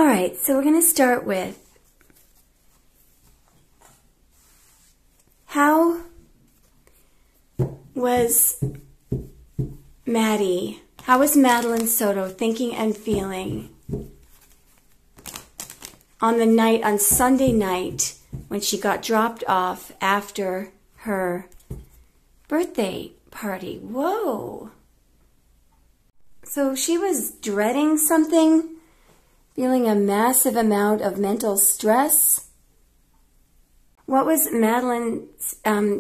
right, so we're going to start with how was Madeline Soto thinking and feeling on Sunday night when she got dropped off after her birthday party? Whoa. So she was dreading something, feeling a massive amount of mental stress. What was Madeline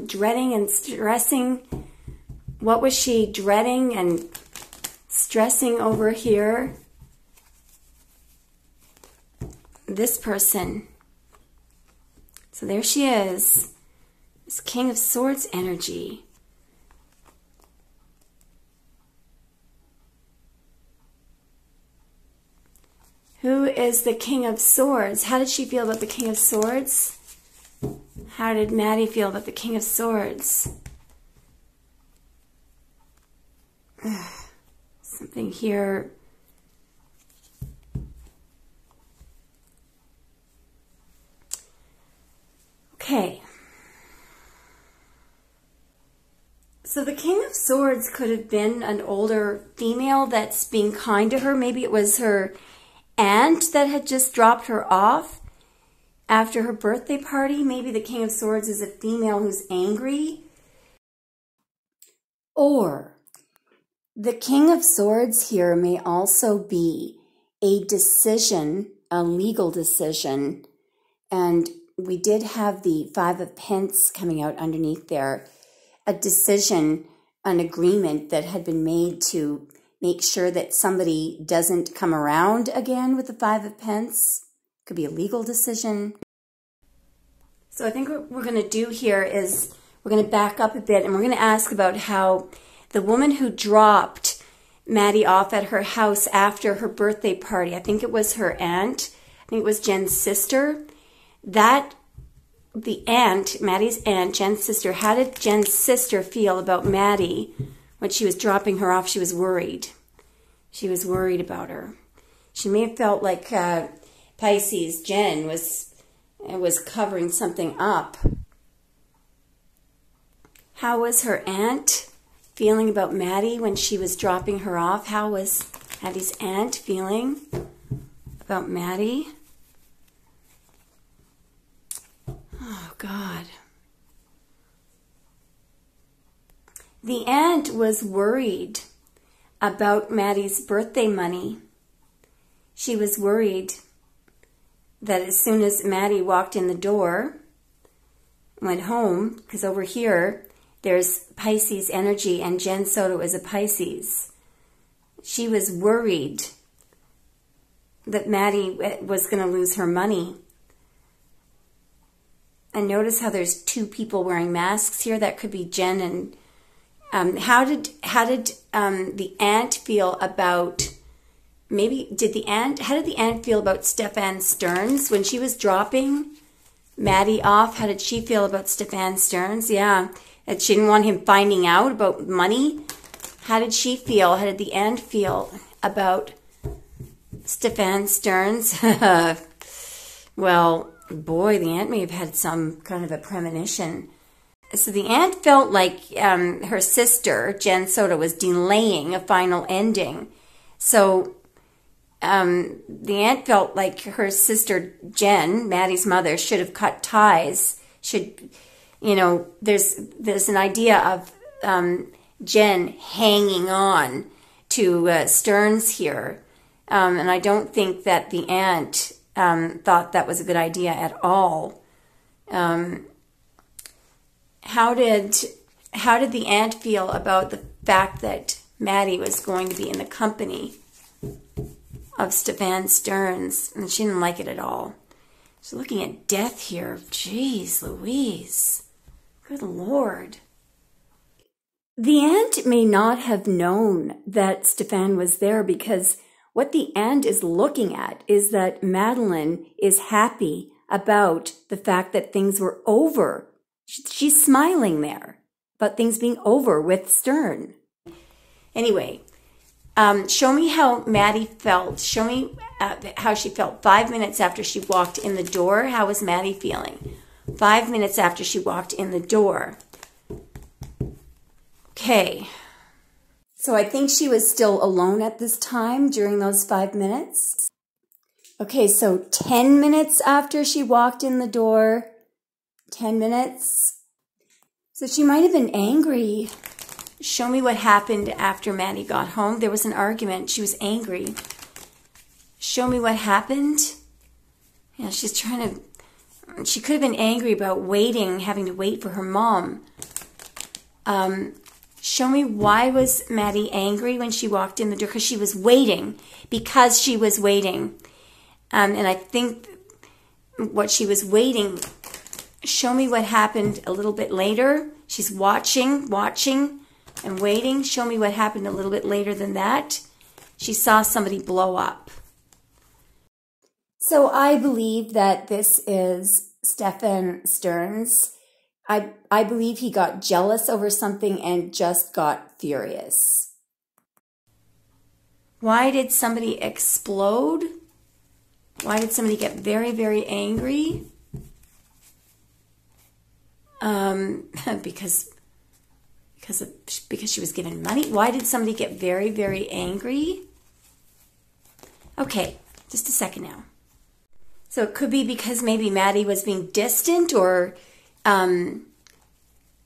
dreading and stressing? What was she dreading and stressing over here? This person. So there she is. This King of Swords energy. Who is the King of Swords? How did she feel about the King of Swords? How did Maddie feel about the King of Swords? Something here. Okay. So the King of Swords could have been an older female that's being kind to her. Maybe it was her aunt that had just dropped her off after her birthday party. Maybe the King of Swords is a female who's angry. Or the King of Swords here may also be a decision, a legal decision. And we did have the Five of Pence coming out underneath there. A decision, an agreement that had been made to make sure that somebody doesn't come around again with the Five of Pence. Could be a legal decision. So I think what we're going to do here is we're going to back up a bit and we're going to ask about how the woman who dropped Maddie off at her house after her birthday party, I think it was her aunt, I think it was Jen's sister, the aunt, Maddie's aunt, Jen's sister, how did Jen's sister feel about Maddie when she was dropping her off? She was worried. She was worried about her. She may have felt like Pisces, Jen, was covering something up. How was her aunt feeling about Maddie when she was dropping her off? How was Maddie's aunt feeling about Maddie? Oh, God. The aunt was worried about Maddie's birthday money. She was worried that as soon as Maddie walked in the door, went home, because over here there's Pisces energy and Jen Soto is a Pisces. She was worried that Maddie was going to lose her money. And notice how there's two people wearing masks here. That could be Jen and how did the aunt feel about, how did the aunt feel about Stefan Stearns when she was dropping Maddie off? How did she feel about Stefan Stearns? Yeah, that she didn't want him finding out about money. How did she feel? How did the aunt feel about Stefan Stearns? Well, boy, the aunt may have had some kind of a premonition. So the aunt felt like her sister, Jen Soto, was delaying a final ending. So the aunt felt like her sister, Jen, Maddie's mother, should have cut ties. There's an idea of Jen hanging on to Stearns here. And I don't think that the aunt thought that was a good idea at all. How did the aunt feel about the fact that Maddie was going to be in the company of Stefan Stearns? And she didn't like it at all. She's looking at death here. Jeez Louise. Good Lord. The aunt may not have known that Stefan was there, because what the aunt is looking at is that Madeline is happy about the fact that things were over. She's smiling there about things being over with Stern. Anyway, Show me how Maddie felt. Show me how she felt 5 minutes after she walked in the door. How was Maddie feeling? 5 minutes after she walked in the door. Okay. So I think she was still alone at this time during those 5 minutes. Okay, so 10 minutes after she walked in the door. 10 minutes. So she might have been angry. Show me what happened after Maddie got home. There was an argument. She was angry. Show me what happened. Yeah, she's trying to... She could have been angry about waiting, having to wait for her mom. Show me why was Maddie angry when she walked in the door? Because she was waiting. Because she was waiting. And I think what she was waiting... Show me what happened a little bit later. She's watching and waiting. Show me what happened a little bit later than that. She saw somebody blow up. So I believe that this is Stefan Stearns. I believe he got jealous over something and just got furious. Why did somebody explode? Why did somebody get very, very angry? Because she was given money. Why did somebody get very, very angry? Okay, just a second now. So it could be because maybe Maddie was being distant, or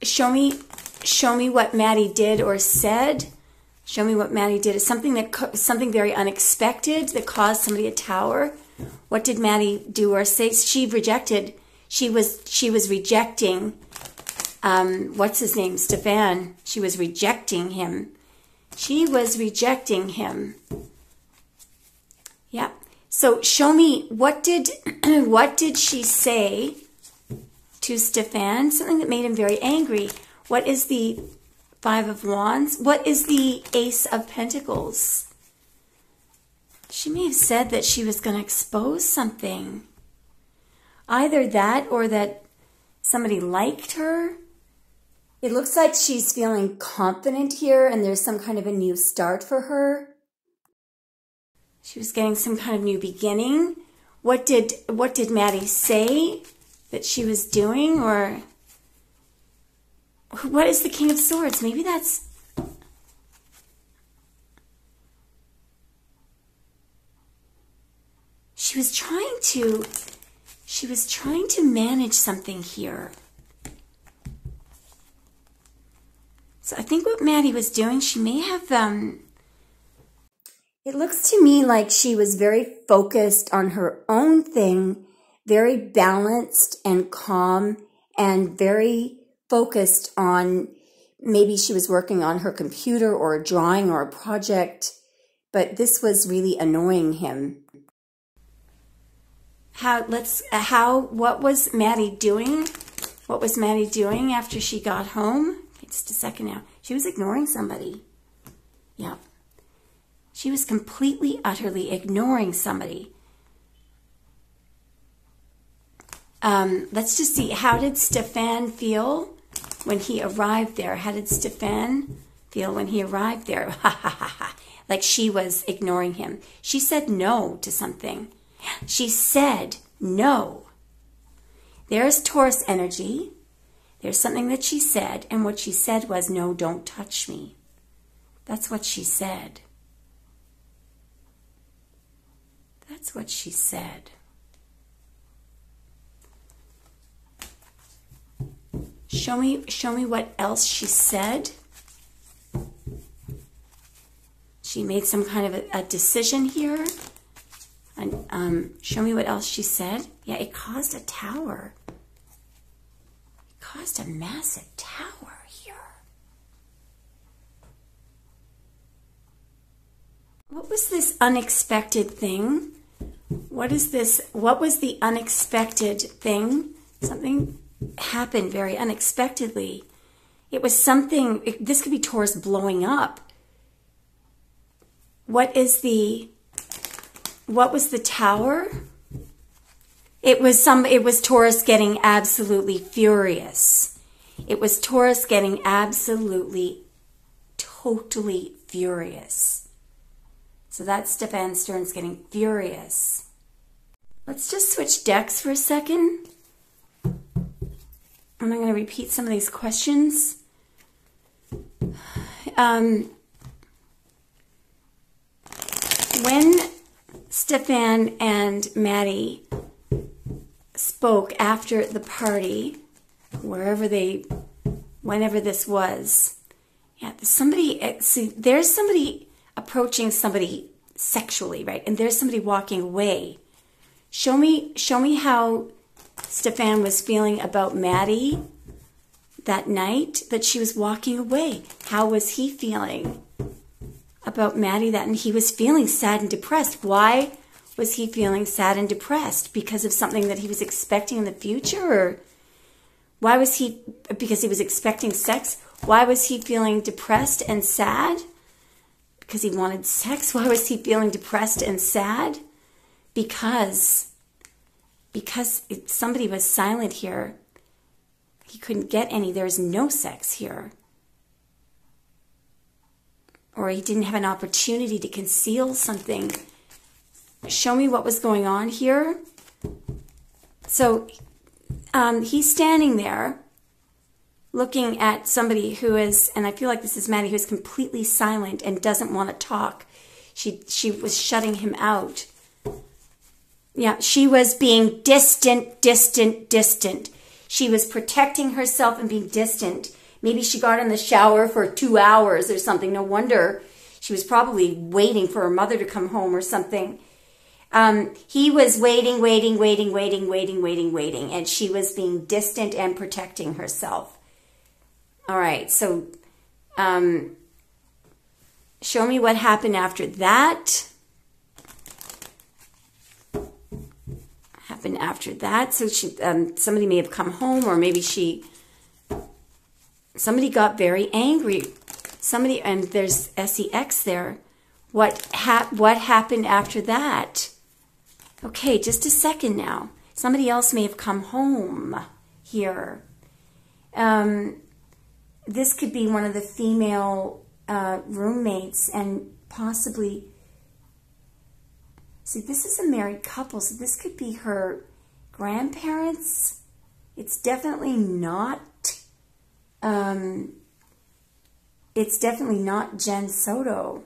show me what Maddie did or said. Show me what Maddie did. It's something very unexpected that caused somebody a tower. What did Maddie do or say? She rejected. She was rejecting. What's his name? Stefan. She was rejecting him. She was rejecting him. Yeah. So show me, what did she say to Stefan? Something that made him very angry. What is the Five of Wands? What is the Ace of Pentacles? She may have said that she was going to expose something. Either that or that somebody liked her. It looks like she's feeling confident here and there's some kind of a new start for her. She was getting some kind of new beginning. What did Maddie say that she was doing? Or what is the King of Swords? Maybe that's... She was trying to manage something here. So I think what Maddie was doing, she may have... It looks to me like she was very focused on her own thing, very balanced and calm, and very focused on... Maybe she was working on her computer or a drawing or a project, but this was really annoying him. What was Maddie doing? What was Maddie doing after she got home? Just a second now. She was ignoring somebody. Yeah. She was completely, utterly ignoring somebody. Let's just see. How did Stefan feel when he arrived there? How did Stefan feel when he arrived there? Like she was ignoring him. She said no to something. She said no. There's Taurus energy. There's something that she said, and what she said was, no, don't touch me. That's what she said. That's what she said. Show me what else she said. She made some kind of a decision here. And show me what else she said. Yeah, it caused a tower. It caused a massive tower here. What was this unexpected thing? What is this? What was the unexpected thing? Something happened very unexpectedly. It was something, this could be Taurus blowing up. What was the tower? It was Taurus getting absolutely furious. It was Taurus getting absolutely, totally furious. So that's Stefan Stern's getting furious. Let's just switch decks for a second. And I'm going to repeat some of these questions. When Stefan and Maddie spoke after the party, whenever this was, yeah, there's somebody approaching somebody sexually, right? And there's somebody walking away. Show me how Stefan was feeling about Maddie that night that she was walking away. How was he feeling about Maddie that? And he was feeling sad and depressed. Why was he feeling sad and depressed? Because of something that he was expecting in the future? Or why was he, because he was expecting sex? Why was he feeling depressed and sad? Because he wanted sex? Why was he feeling depressed and sad? Because somebody was silent here. He couldn't get any. There's no sex here. Or he didn't have an opportunity to conceal something. Show me what was going on here. So he's standing there looking at somebody who is, and I feel like this is Maddie, who is completely silent and doesn't want to talk. She was shutting him out. Yeah, she was being distant. She was protecting herself and being distant. Maybe she got in the shower for 2 hours or something. No wonder. She was probably waiting for her mother to come home or something. He was waiting, and she was being distant and protecting herself. All right, so show me what happened after that. So somebody may have come home, or maybe somebody got very angry. And there's sex there. What happened after that? Okay, just a second now. Somebody else may have come home here. This could be one of the female roommates, and possibly, see, this is a married couple, so this could be her grandparents. It's definitely not Jen Soto.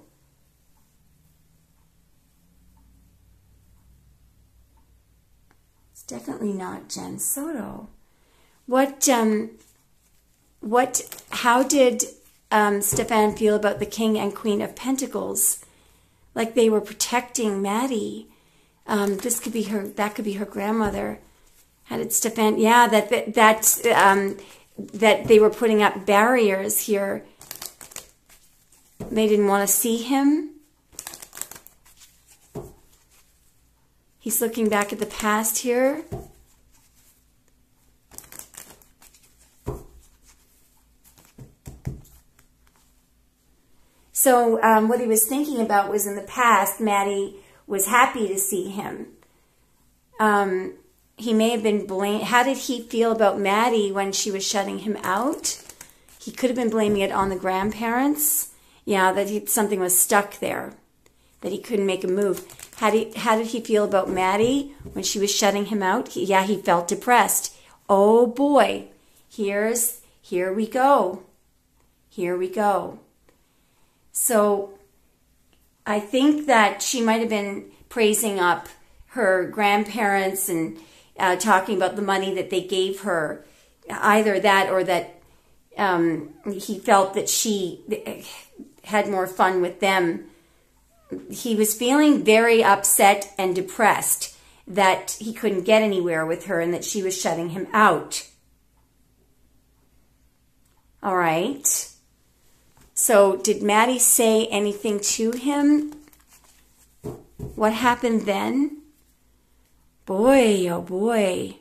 It's definitely not Jen Soto. How did Stefan feel about the King and Queen of Pentacles? Like they were protecting Maddie. That could be her grandmother. How did Stefan? Yeah, that they were putting up barriers here. They didn't want to see him. He's looking back at the past here. So what he was thinking about was, in the past, Maddie was happy to see him. He may have been blamed. How did he feel about Maddie when she was shutting him out? He could have been blaming it on the grandparents. Yeah, that something was stuck there, that he couldn't make a move. How did he feel about Maddie when she was shutting him out? He felt depressed. Oh boy, here we go. Here we go. So I think that she might have been praising up her grandparents and talking about the money that they gave her. Either that, or that he felt that she had more fun with them. He was feeling very upset and depressed that he couldn't get anywhere with her and that she was shutting him out. All right. So did Maddie say anything to him? What happened then? Boy, oh boy.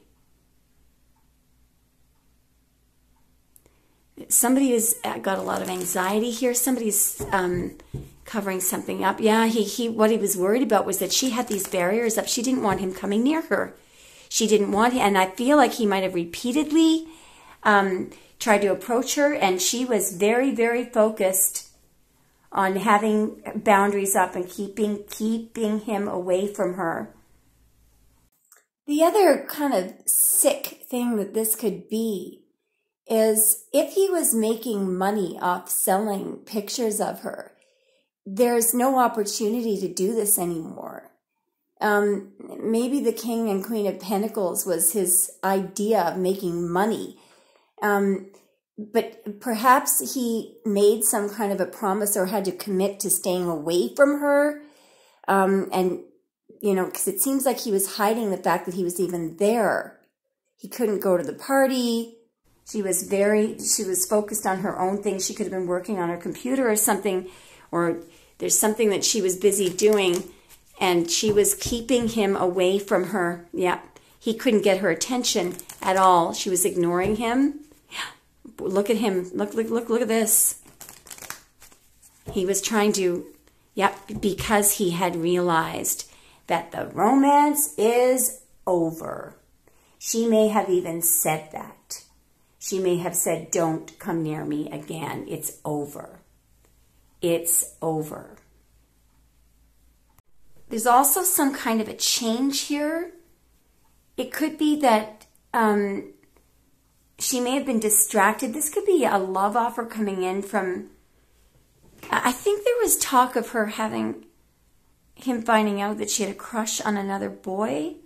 Somebody has got a lot of anxiety here. Somebody's covering something up. Yeah, what he was worried about was that she had these barriers up. She didn't want him coming near her. She didn't want him, and I feel like he might have repeatedly tried to approach her, and she was very, very focused on having boundaries up and keeping him away from her. The other kind of sick thing that this could be is if he was making money off selling pictures of her, there's no opportunity to do this anymore. Maybe the King and Queen of Pentacles was his idea of making money. But perhaps he made some kind of a promise or had to commit to staying away from her. And, you know, because it seems like he was hiding the fact that he was even there. He couldn't go to the party. She was focused on her own thing. She could have been working on her computer or something, or there's something that she was busy doing, and she was keeping him away from her. Yeah, he couldn't get her attention at all. She was ignoring him. Look at him. Look at this. He was trying to, because he had realized that the romance is over. She may have even said that. She may have said, don't come near me again. It's over. It's over. There's also some kind of a change here. It could be that she may have been distracted. This could be a love offer coming in from, I think there was talk of her having, him finding out that she had a crush on another boy.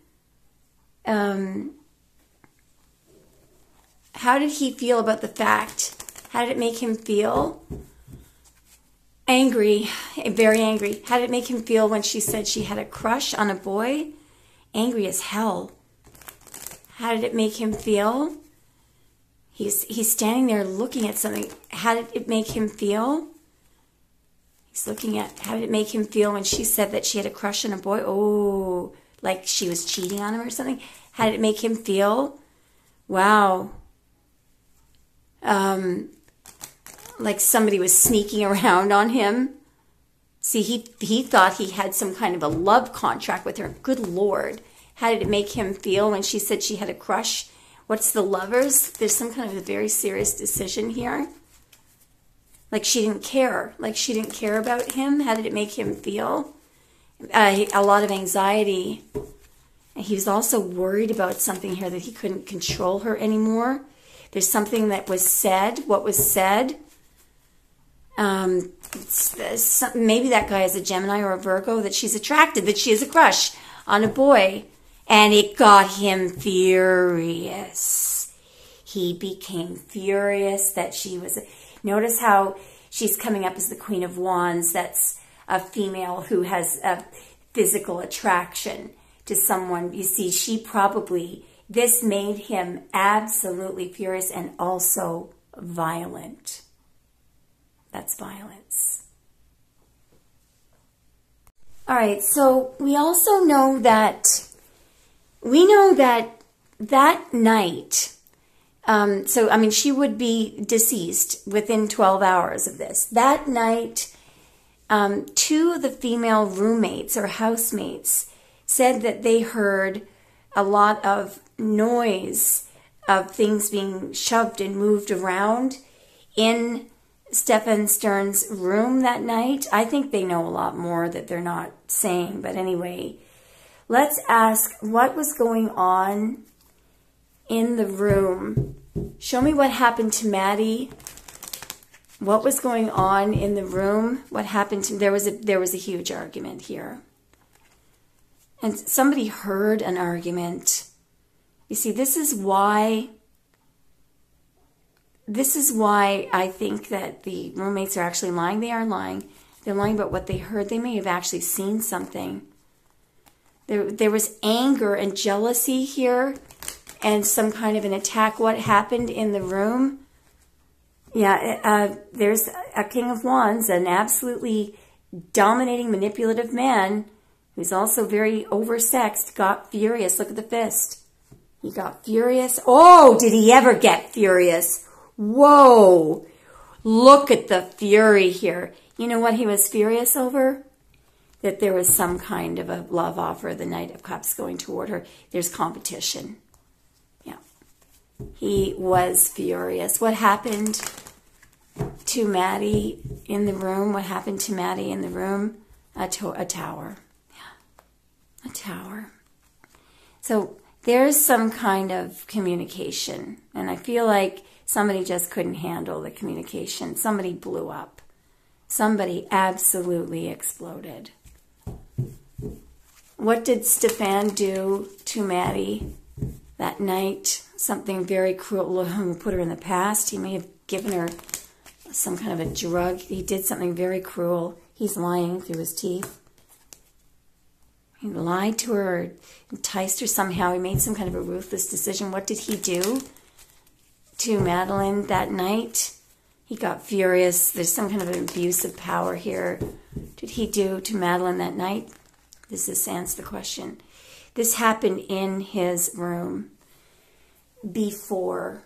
How did he feel about the fact? How did it make him feel? Angry, very angry. How did it make him feel when she said she had a crush on a boy? Angry as hell. How did it make him feel? He's standing there looking at something. How did it make him feel? He's looking at, how did it make him feel when she said that she had a crush on a boy? Oh, like she was cheating on him or something? How did it make him feel? Wow. Like somebody was sneaking around on him. See, he thought he had some kind of a love contract with her. Good Lord. How did it make him feel when she said she had a crush? What's the lovers? There's some kind of a very serious decision here. Like she didn't care. Like she didn't care about him. How did it make him feel? A lot of anxiety. And he was also worried about something here, that he couldn't control her anymore. There's something that was said. What was said? Maybe that guy is a Gemini or a Virgo, that she's attracted, that she has a crush on a boy. And it got him furious. He became furious that she was... Notice how she's coming up as the Queen of Wands. That's a female who has a physical attraction to someone. You see, she probably... This made him absolutely furious and also violent. That's violence. All right, so we also know that... that night... so, I mean, she would be deceased within 12 hours of this. That night, two of the female roommates or housemates said that they heard a lot of noise of things being shoved and moved around in Stefan Stern's room that night. I think they know a lot more that they're not saying. But anyway, let's ask what was going on in the room. Show me what happened to Maddie. What was going on in the room? What happened to... There was a huge argument here. And somebody heard an argument. You see, this is why I think that the roommates are actually lying. They are lying. They're lying about what they heard. They may have actually seen something. There was anger and jealousy here, and some kind of an attack. What happened in the room? Yeah, there's a King of Wands, an absolutely dominating, manipulative man who's also very oversexed, got furious. Look at the fist. He got furious. Oh, did he ever get furious? Whoa. Look at the fury here. You know what he was furious over? That there was some kind of a love offer, the Knight of Cups going toward her. There's competition. Yeah. He was furious. What happened to Maddie in the room? What happened to Maddie in the room? A tower. Yeah, a tower. So there's some kind of communication, and I feel like somebody just couldn't handle the communication. Somebody blew up. Somebody absolutely exploded. What did Stefan do to Maddie that night? Something very cruel. We'll put her in the past. He may have given her some kind of a drug. He did something very cruel. He's lying through his teeth. He lied to her, enticed her somehow. He made some kind of a ruthless decision. What did he do to Madeline that night? He got furious. There's some kind of an abuse of power here. What did he do to Madeline that night? This answers the question. This happened in his room before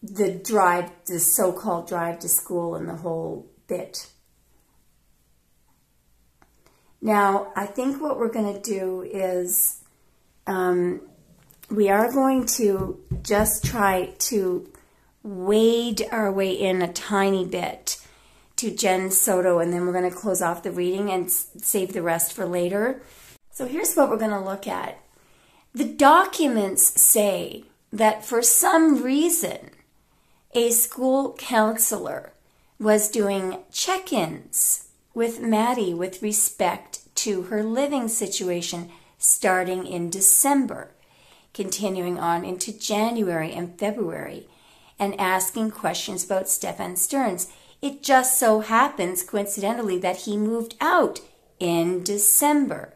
the so-called drive to school and the whole bit. Now, I think what we're going to do is we are going to just try to wade our way in a tiny bit to Jen Soto, and then we're going to close off the reading and save the rest for later. So here's what we're going to look at. The documents say that for some reason, a school counselor was doing check-ins with Maddie with respect to her living situation starting in December, continuing on into January and February, and asking questions about Stefan Stearns. It just so happens, coincidentally, that he moved out in December.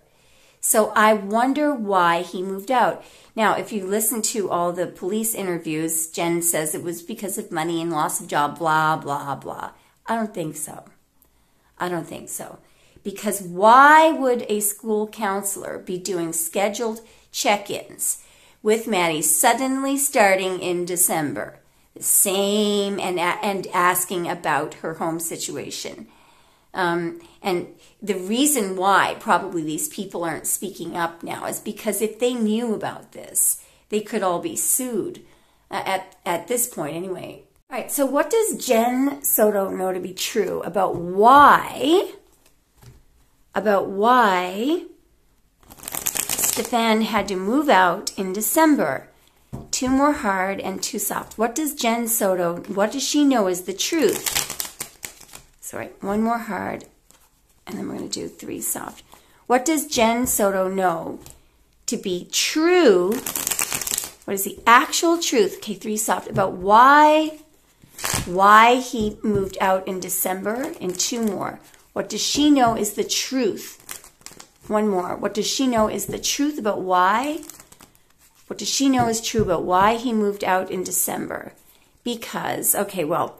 So I wonder why he moved out. Now, if you listen to all the police interviews, Jen says it was because of money and loss of job, blah, blah, blah. I don't think so. I don't think so. Because why would a school counselor be doing scheduled check-ins with Maddie suddenly starting in December? The same, and asking about her home situation. And the reason why probably these people aren't speaking up now is because if they knew about this, they could all be sued at this point anyway. All right, so what does Jen Soto know to be true about why Stefan had to move out in December? 2 more hard and 2 soft. What does Jen Soto, what does she know is the truth? Sorry, 1 more hard, and then we're going to do 3 soft. What does Jen Soto know to be true? What is the actual truth? Okay, 3 soft, about why he moved out in December, and 2 more. What does she know is the truth? 1 more. What does she know is the truth about why? What does she know is true about why he moved out in December? Because, okay, well,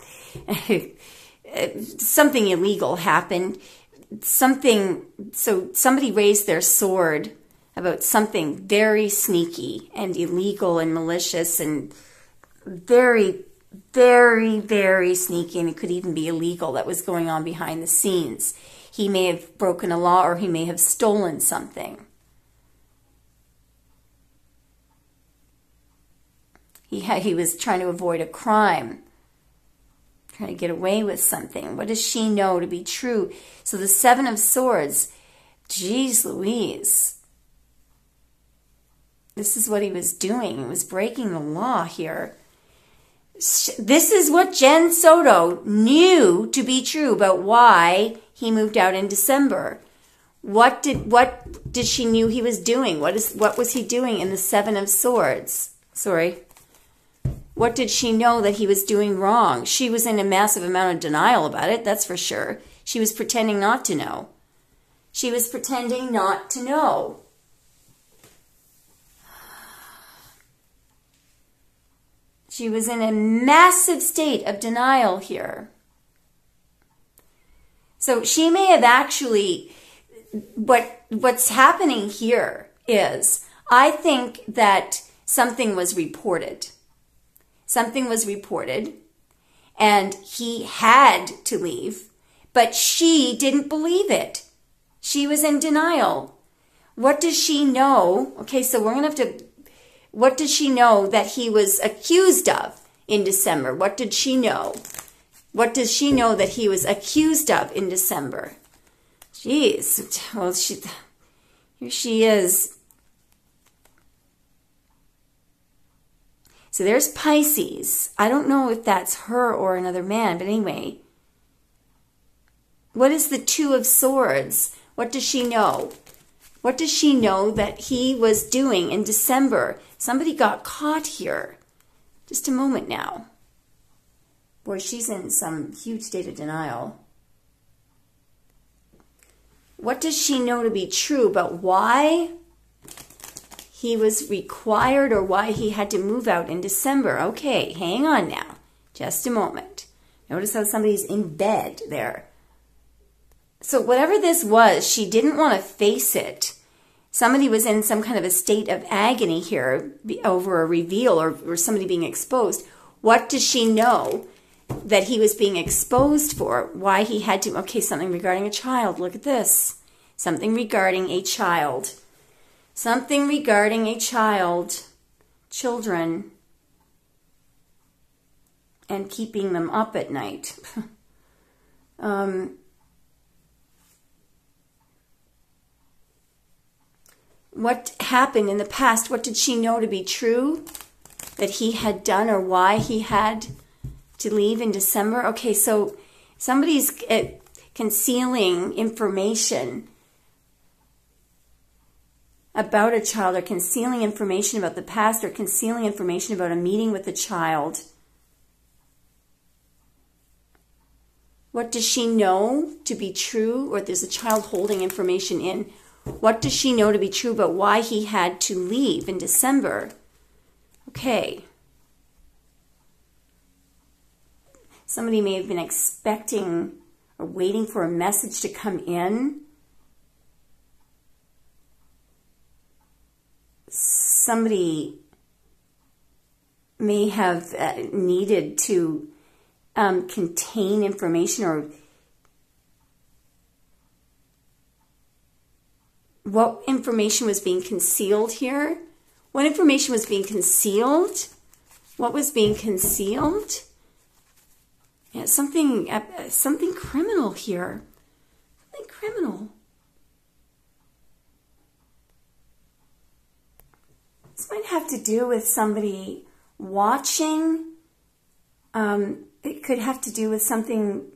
something illegal happened. So somebody raised their sword about something very sneaky and illegal and malicious and very, very, very sneaky, and it could even be illegal, that was going on behind the scenes. He may have broken a law, or he may have stolen something. He was trying to avoid a crime, trying to get away with something. What does she know to be true? So the 7 of Swords, geez Louise. This is what he was doing. He was breaking the law here. This is what Jen Soto knew to be true about why he moved out in December. What did she knew he was doing? What was he doing in the 7 of Swords? Sorry. What did she know that he was doing wrong? She was in a massive amount of denial about it, that's for sure. She was pretending not to know. She was pretending not to know. She was in a massive state of denial here. So she may have actually, what's happening here is, I think that something was reported. Something was reported, and he had to leave, but she didn't believe it. She was in denial. What does she know? Okay, so we're going to have to, what did she know that he was accused of in December? What did she know? What does she know that he was accused of in December? Jeez. Well, here she is. So there's Pisces. I don't know if that's her or another man, but anyway. What is the Two of Swords? What does she know? What does she know that he was doing in December? Somebody got caught here. Just a moment now. Boy, she's in some huge state of denial. What does she know to be true about why he was required or why he had to move out in December? Okay, hang on now. Just a moment. Notice how somebody's in bed there. So whatever this was, she didn't want to face it. Somebody was in some kind of a state of agony here over a reveal or somebody being exposed. What does she know that he was being exposed for? Why he had to... Okay, something regarding a child. Look at this. Something regarding a child. Something regarding a child. Children. And keeping them up at night. What happened in the past? What did she know to be true that he had done or why he had to leave in December? Okay, so somebody's concealing information about a child or concealing information about the past or concealing information about a meeting with a child. What does she know to be true? Or there's a child holding information in. What does she know to be true about why he had to leave in December? Okay. Somebody may have been expecting or waiting for a message to come in. Somebody may have needed to contain information or what information was being concealed here? What information was being concealed? What was being concealed? Yeah, something criminal here. Something criminal. This might have to do with somebody watching. It could have to do with something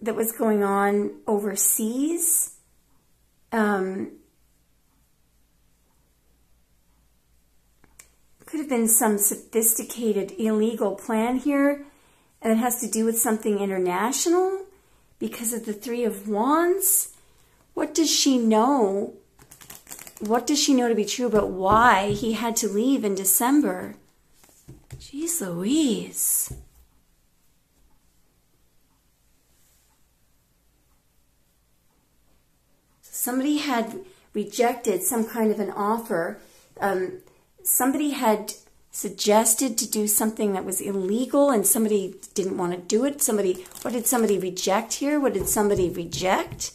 that was going on overseas. Could have been some sophisticated illegal plan here, and it has to do with something international because of the Three of Wands. What does she know? What does she know to be true about why he had to leave in December? Jeez Louise. Somebody had rejected some kind of an offer. Somebody had suggested to do something that was illegal and somebody didn't want to do it. What did somebody reject here? What did somebody reject?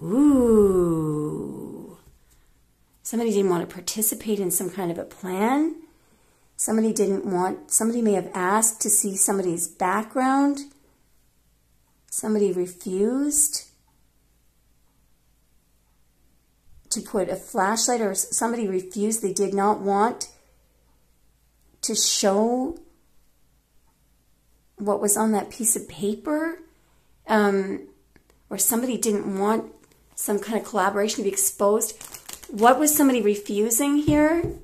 Ooh. Somebody didn't want to participate in some kind of a plan. Somebody may have asked to see somebody's background. Somebody refused to put a flashlight, or somebody refused. They did not want to show what was on that piece of paper, or somebody didn't want some kind of collaboration to be exposed. What was somebody refusing here?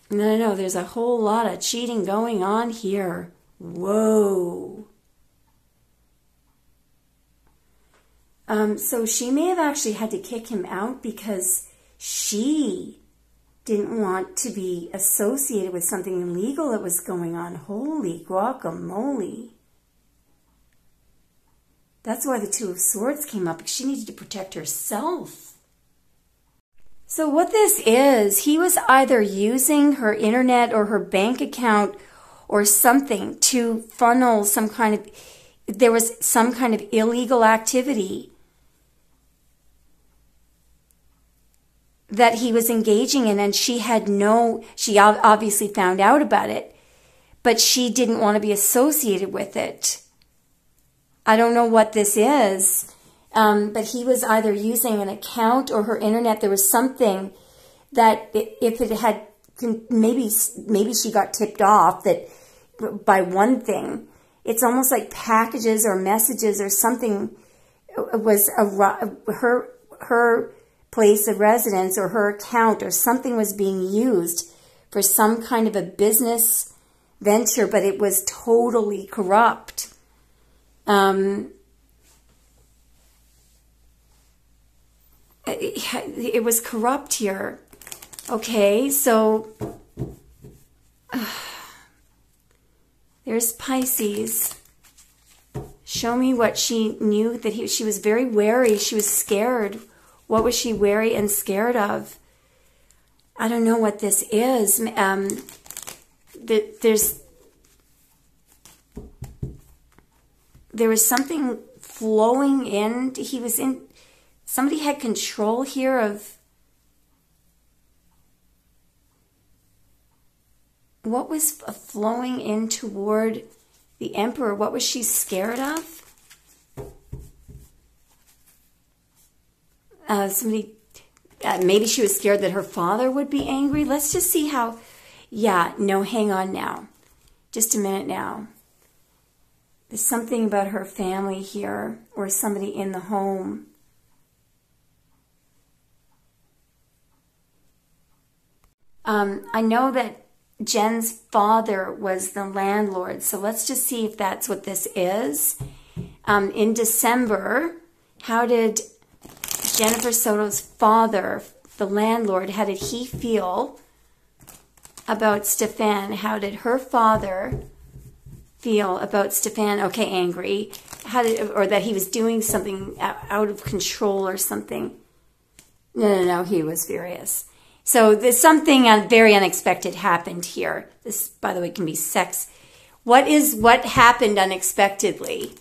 No, there's a whole lot of cheating going on here. Whoa. So she may have actually had to kick him out because she didn't want to be associated with something illegal that was going on. Holy guacamole. That's why the Two of Swords came up, because she needed to protect herself. So what this is, he was either using her internet or her bank account or something to funnel some kind of, there was some kind of illegal activity that he was engaging in, and she obviously found out about it. but she didn't want to be associated with it. I don't know what this is, but he was either using an account or her internet. There was something that if it had, maybe she got tipped off that by one thing. It's almost like packages or messages or something was her place of residence or her account or something was being used for some kind of a business venture, but it was totally corrupt. It was corrupt here. Okay, so there's Pisces. Show me what she knew, that she was very wary. She was scared. What was she wary and scared of? I don't know what this is. There was something flowing in. Somebody had control here of, what was flowing in toward the Emperor? What was she scared of? Maybe she was scared that her father would be angry. Let's just see how. Yeah, no, hang on now. Just a minute now. There's something about her family here, or somebody in the home. I know that Jen's father was the landlord, so let's just see if that's what this is. In December, how did Jennifer Soto's father, the landlord, how did he feel about Stefan? How did her father feel about Stefan? Okay, angry. Or that he was doing something out of control or something. No, he was furious. So there's something very unexpected happened here. This, by the way, can be sex. What happened unexpectedly?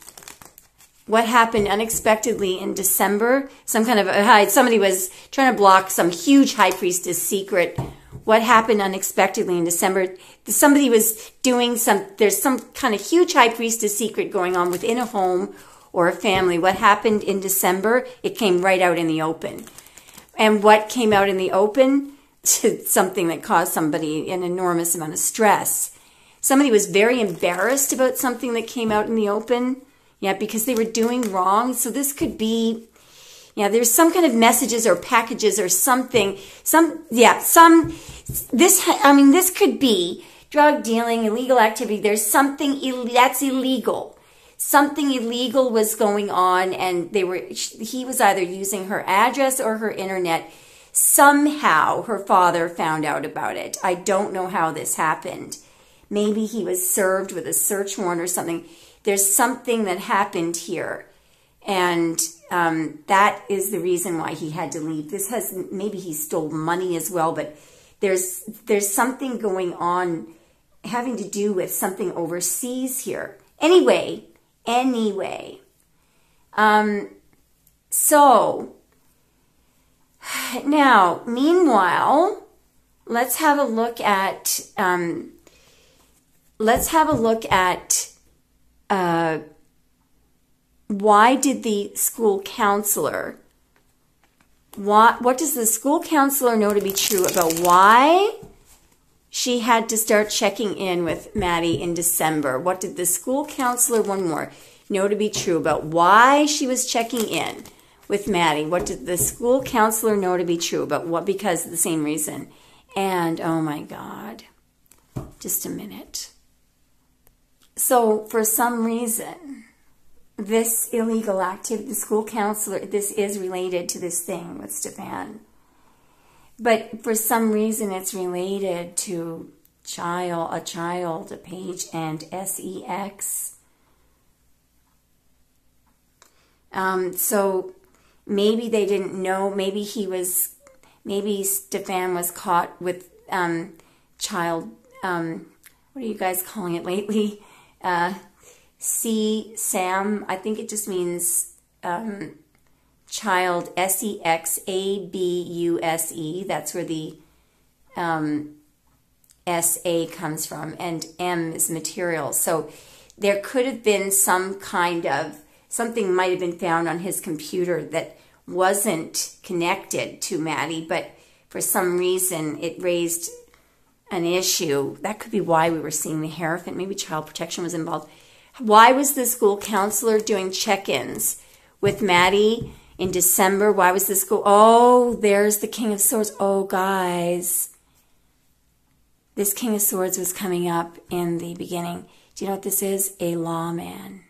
What happened unexpectedly in December? Some kind of somebody was trying to block some huge high priestess secret. What happened unexpectedly in December? Somebody was doing there's some kind of huge high priestess secret going on within a home or a family. What happened in December? It came right out in the open. And what came out in the open? Something that caused somebody an enormous amount of stress. Somebody was very embarrassed about something that came out in the open. Yeah, because they were doing wrong. So this could be, there's some kind of messages or packages or something. This could be drug dealing, illegal activity. There's something that's illegal. Something illegal was going on, and he was either using her address or her internet. Somehow her father found out about it. I don't know how this happened. Maybe he was served with a search warrant or something. There's something that happened here, and that is the reason why he had to leave. Maybe he stole money as well, but there's something going on having to do with something overseas here. Anyway. So now, meanwhile, let's have a look at why did the school counselor, what does the school counselor know to be true about why she had to start checking in with Maddie in December? What did the school counselor, one more, know to be true about why she was checking in with Maddie? What did the school counselor know to be true about what? Because of the same reason. And, oh my God, just a minute. So for some reason, this illegal activity, the school counselor, this is related to this thing with Stefan. But for some reason, it's related to a child, a page, and sex. So maybe they didn't know. Maybe Stefan was caught with child. What are you guys calling it lately? Sam. I think it just means child. SEXABUSE. That's where the SA comes from, and M is material. So there could have been some kind of, something might have been found on his computer that wasn't connected to Maddie, but for some reason it raised an issue. That could be why we were seeing the hierophant. Maybe child protection was involved. Why was the school counselor doing check-ins with Maddie in December? Why was the school? Oh, there's the King of Swords. Oh, guys. This King of Swords was coming up in the beginning. Do you know what this is? A lawman.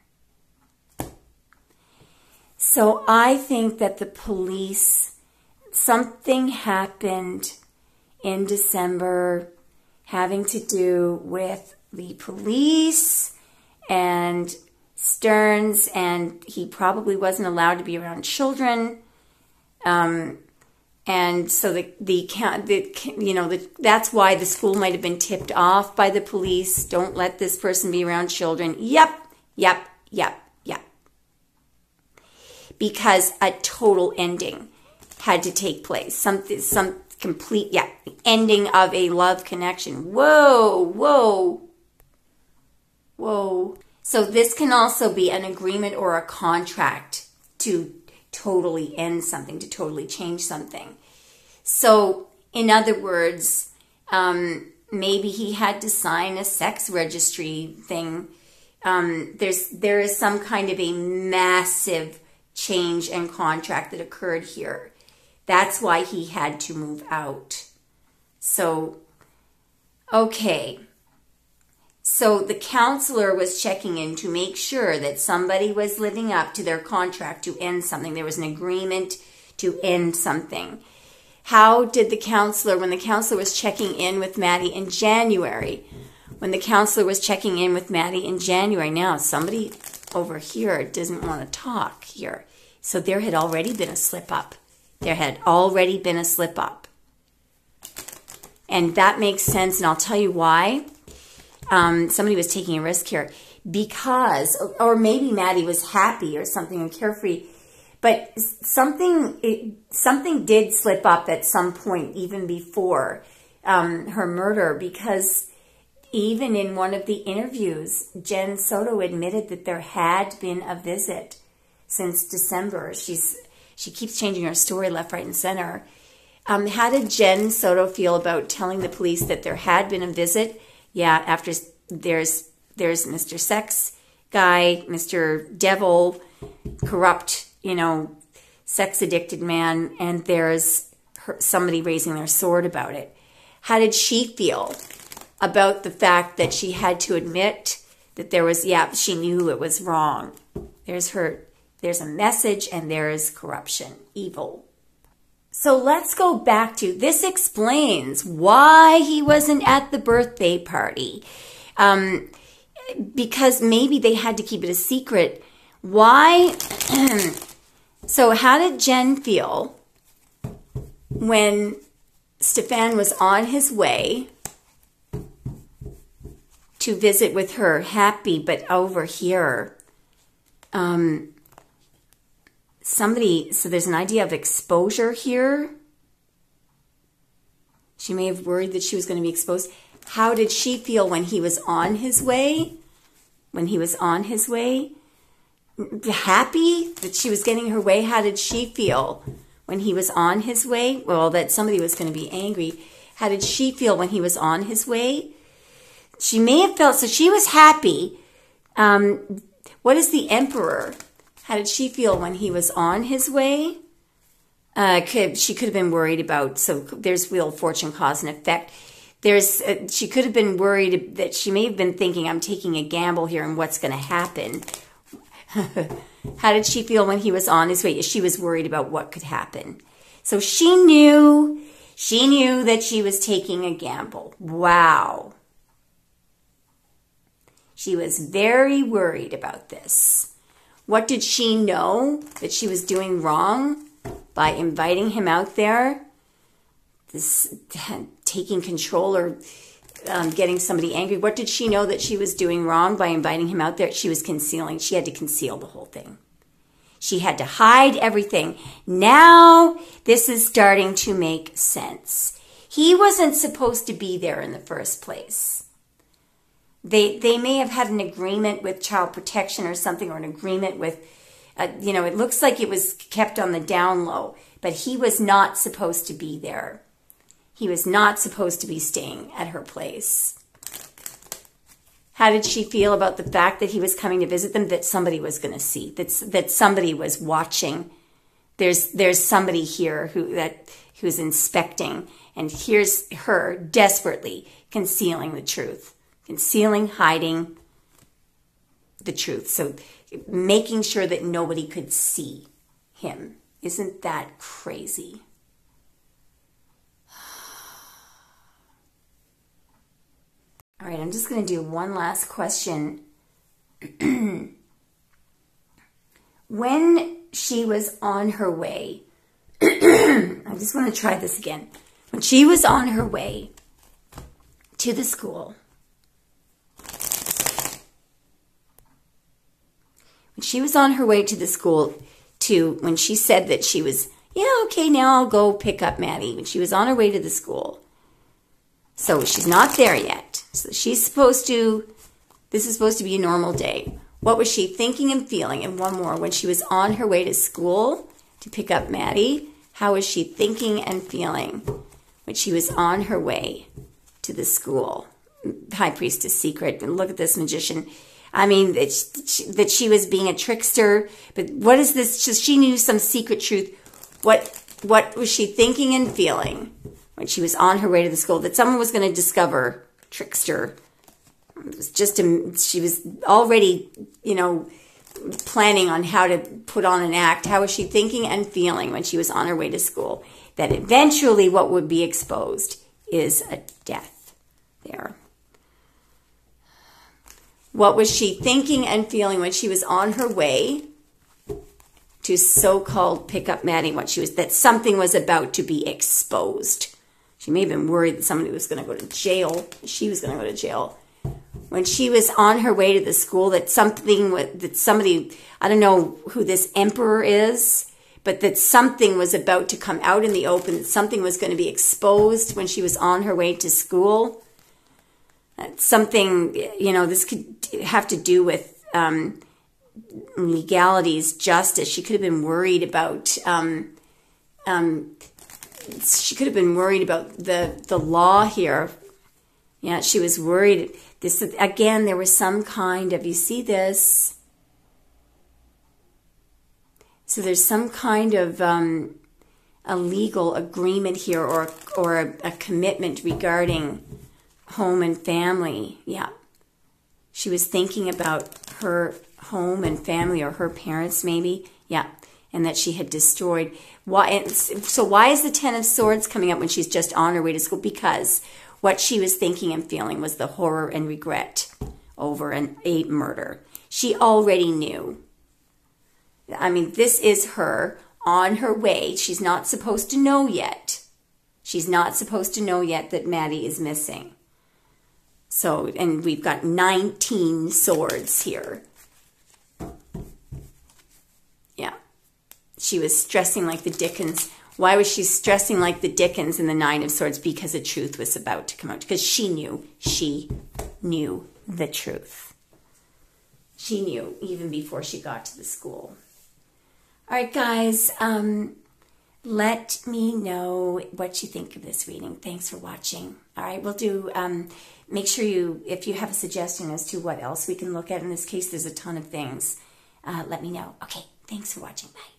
So I think that the police, something happened in December having to do with the police and Stearns, and he probably wasn't allowed to be around children. And so that's why the school might have been tipped off by the police. Don't let this person be around children. Yep. Because a total ending had to take place. Some complete, the ending of a love connection. Whoa. So this can also be an agreement or a contract to totally end something, to totally change something. So, in other words, maybe he had to sign a sex registry thing. There is some kind of a massive change and contract that occurred here. That's why he had to move out. So, okay. So the counselor was checking in to make sure that somebody was living up to their contract to end something. There was an agreement to end something. How did the counselor, when the counselor was checking in with Maddie in January, now somebody over here doesn't want to talk here. So there had already been a slip up. And that makes sense, and I'll tell you why. Somebody was taking a risk here because, or maybe Maddie was happy or something and carefree, but something did slip up at some point, even before her murder, because even in one of the interviews, Jen Soto admitted that there had been a visit since December. She keeps changing her story left, right, and center. How did Jen Soto feel about telling the police that there had been a visit? Yeah, after there's Mr. Sex guy, Mr. Devil, corrupt, sex-addicted man, and there's somebody raising their sword about it. How did she feel about the fact that she had to admit that there was, she knew it was wrong. There's a message, and there is corruption, evil. So let's go back to, this explains why he wasn't at the birthday party. Because maybe they had to keep it a secret. Why? So how did Jen feel when Stefan was on his way to visit with her? Happy, but over here, so there's an idea of exposure here. She may have worried that she was going to be exposed. How did she feel when he was on his way? Happy that she was getting her way? How did she feel when he was on his way? Well, that somebody was going to be angry. How did she feel when he was on his way? She may have felt, so she was happy. What is the Emperor? How did she feel when he was on his way? She could have been worried about, so there's Wheel of Fortune, cause and effect. She could have been worried that she may have been thinking, I'm taking a gamble here and what's going to happen. How did she feel when he was on his way? She was worried about what could happen. So she knew that she was taking a gamble. Wow. She was very worried about this. What did she know that she was doing wrong by inviting him out there? This taking control or getting somebody angry. What did she know that she was doing wrong by inviting him out there? She was concealing. She had to conceal the whole thing. She had to hide everything. Now this is starting to make sense. He wasn't supposed to be there in the first place. They may have had an agreement with child protection or something, or an agreement with, it looks like it was kept on the down low, but he was not supposed to be there. He was not supposed to be staying at her place. How did she feel about the fact that he was coming to visit them, that somebody was going to see, that somebody was watching? There's somebody here who's inspecting, and here's her desperately concealing the truth, hiding the truth. So making sure that nobody could see him. Isn't that crazy? All right, I'm just going to do one last question. When she was on her way, I just want to try this again. When she was on her way to the school, when she said that she was, okay, now I'll go pick up Maddie. When she was on her way to the school. So she's not there yet. So this is supposed to be a normal day. What was she thinking and feeling? And one more, when she was on her way to school to pick up Maddie, how was she thinking and feeling when she was on her way to the school? High Priestess secret. And look at this magician. I mean, that she was being a trickster. But what is this? She knew some secret truth. What was she thinking and feeling when she was on her way to the school? That someone was going to discover trickster. It was she was already, planning on how to put on an act. How was she thinking and feeling when she was on her way to school? That eventually what would be exposed is a death there. What was she thinking and feeling when she was on her way to so-called pick up Maddie? That something was about to be exposed. She may have been worried that somebody was going to go to jail. She was going to go to jail. When she was on her way to the school, that somebody, I don't know who this emperor is, but that something was about to come out in the open, that something was going to be exposed when she was on her way to school. Something, this could have to do with legalities, justice. She could have been worried about, the law here. Yeah, she was worried. This again, there was some kind of, you see this? So there's some kind of a legal agreement here, or a commitment regarding home and family. Yeah. She was thinking about her home and family, or her parents maybe. Yeah. And that she had destroyed. So why is the Ten of Swords coming up when she's just on her way to school? Because what she was thinking and feeling was the horror and regret over a murder. She already knew. I mean, this is her on her way. She's not supposed to know yet. She's not supposed to know yet that Maddie is missing. So, and we've got 19 swords here. Yeah. She was stressing like the Dickens. Why was she stressing like the Dickens in the Nine of Swords? Because the truth was about to come out. Because she knew the truth. She knew even before she got to the school. All right, guys. Let me know what you think of this reading. Thanks for watching. All right, we'll do, make sure if you have a suggestion as to what else we can look at in this case, there's a ton of things. Let me know. Okay, thanks for watching. Bye.